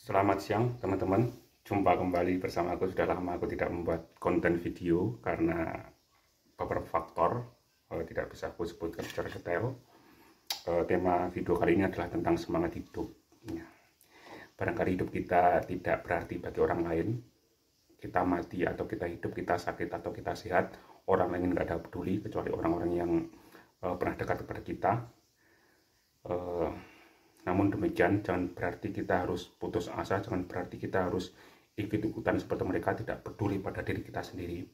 Selamat siang teman-teman, jumpa kembali bersama aku. Sudah lama aku tidak membuat konten video karena beberapa faktor, tidak bisa aku sebutkan secara detail. Tema video kali ini adalah tentang semangat hidup. Barangkali hidup kita tidak berarti bagi orang lain. Kita mati atau kita hidup, kita sakit atau kita sehat, orang lain nggak ada peduli kecuali orang-orang yang pernah dekat kepada kita. Namun demikian, jangan berarti kita harus putus asa, jangan berarti kita harus ikut-ikutan seperti mereka, tidak peduli pada diri kita sendiri.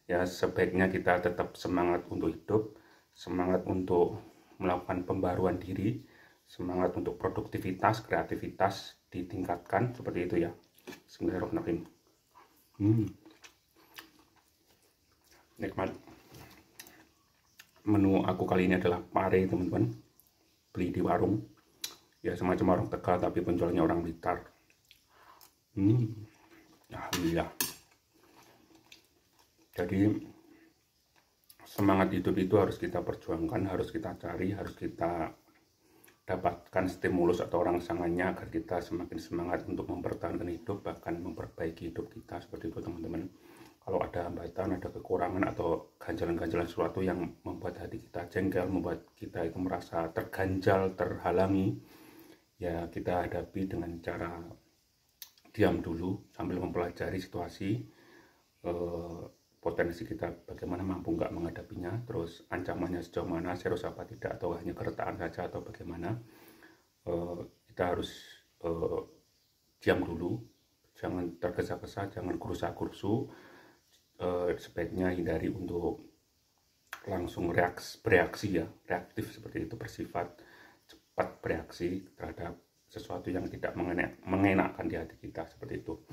Ya, sebaiknya kita tetap semangat untuk hidup, semangat untuk melakukan pembaruan diri, semangat untuk produktivitas, kreativitas ditingkatkan, seperti itu ya. Bismillahirrahmanirrahim. Nikmat. Menu aku kali ini adalah pare, teman-teman. Beli di warung, ya semacam warung Tegal tapi penjualnya orang Blitar. Alhamdulillah. Jadi semangat hidup itu harus kita perjuangkan, harus kita cari, harus kita dapatkan stimulus atau rangsangannya agar kita semakin semangat untuk mempertahankan hidup, bahkan memperbaiki hidup kita, seperti itu teman-teman. Kalau ada hambatan, ada kekurangan atau ganjalan-ganjalan sesuatu yang membuat hati kita jengkel, membuat kita itu merasa terganjal, terhalangi, ya kita hadapi dengan cara diam dulu sambil mempelajari situasi, potensi kita bagaimana, mampu nggak menghadapinya, terus ancamannya sejauh mana, serius apa tidak, atau hanya keretaan saja atau bagaimana. Kita harus diam dulu, jangan tergesa-gesa, jangan gerusa-gerusu. Sebaiknya hindari untuk langsung bereaksi ya, reaktif seperti itu, bersifat cepat bereaksi terhadap sesuatu yang tidak mengenakkan di hati kita, seperti itu.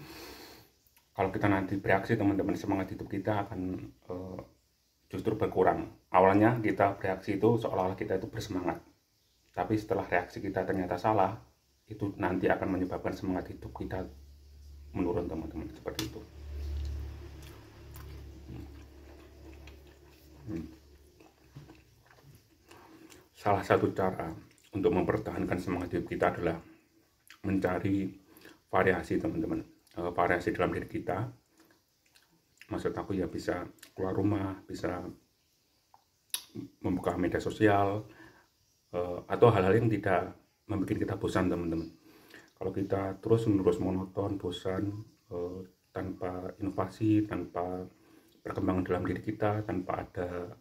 Kalau kita nanti bereaksi, teman-teman, semangat hidup kita akan justru berkurang. Awalnya kita bereaksi itu seolah-olah kita itu bersemangat, tapi setelah reaksi kita ternyata salah, itu nanti akan menyebabkan semangat hidup kita menurun, teman-teman, seperti itu. Salah satu cara untuk mempertahankan semangat hidup kita adalah mencari variasi, teman-teman. Variasi dalam diri kita, maksud aku ya bisa keluar rumah, bisa membuka media sosial, atau hal-hal yang tidak membuat kita bosan, teman-teman. Kalau kita terus-menerus monoton, bosan, tanpa inovasi, tanpa perkembangan dalam diri kita, tanpa ada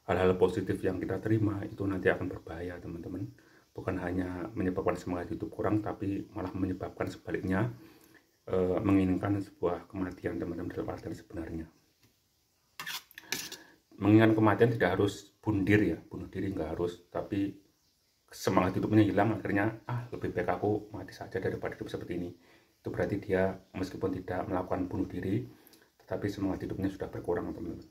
hal-hal positif yang kita terima, itu nanti akan berbahaya, teman-teman. Bukan hanya menyebabkan semangat hidup kurang, tapi malah menyebabkan sebaliknya, menginginkan sebuah kematian, teman-teman, dalam artian sebenarnya. Menginginkan kematian tidak harus bunuh diri ya, bunuh diri nggak harus, tapi semangat hidupnya hilang, akhirnya lebih baik aku mati saja daripada hidup seperti ini. Itu berarti dia meskipun tidak melakukan bunuh diri, tetapi semangat hidupnya sudah berkurang, teman-teman.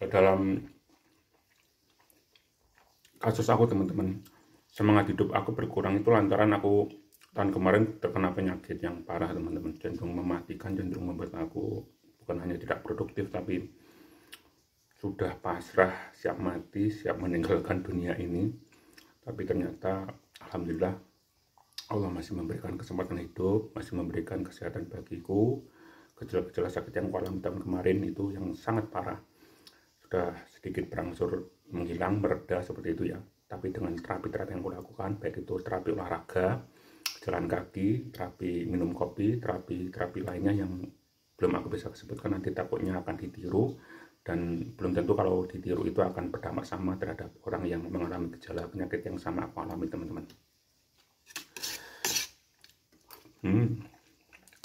Dalam kasus aku, teman-teman, semangat hidup aku berkurang itu lantaran aku tahun kemarin terkena penyakit yang parah, teman-teman, cenderung mematikan, cenderung membuat aku bukan hanya tidak produktif, tapi sudah pasrah, siap mati, siap meninggalkan dunia ini. Tapi ternyata alhamdulillah Allah masih memberikan kesempatan hidup, masih memberikan kesehatan bagiku. Gejala-gejala sakit yang aku alami tahun kemarin itu yang sangat parah sudah sedikit berangsur menghilang, mereda, seperti itu ya. Tapi dengan terapi-terapi yang aku lakukan, baik itu terapi olahraga, jalan kaki, terapi minum kopi, terapi lainnya yang belum aku bisa sebutkan, nanti takutnya akan ditiru, dan belum tentu kalau ditiru itu akan berdampak sama terhadap orang yang mengalami gejala penyakit yang sama aku alami, teman-teman.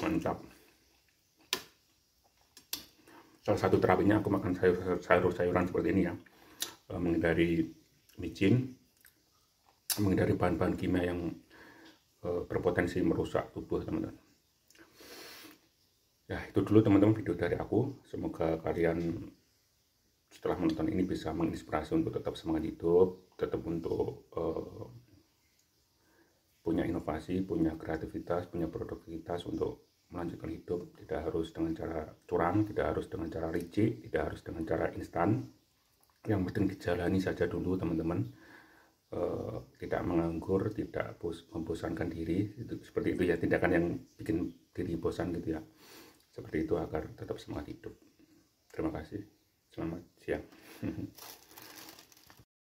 Mantap. Salah satu terapinya aku makan sayur-sayuran seperti ini ya, menghindari micin, menghindari bahan-bahan kimia yang berpotensi merusak tubuh, teman-teman. Ya, itu dulu, teman-teman, video dari aku. Semoga kalian setelah menonton ini bisa menginspirasi untuk tetap semangat hidup, tetap untuk punya inovasi, punya kreativitas, punya produktivitas untuk melanjutkan hidup. Tidak harus dengan cara curang, tidak harus dengan cara licik, tidak harus dengan cara instan. Yang penting dijalani saja dulu teman-teman. Tidak menganggur, tidak membosankan diri, itu seperti itu ya, tindakan yang bikin diri bosan gitu ya, seperti itu agar tetap semangat hidup. Terima kasih, selamat siang.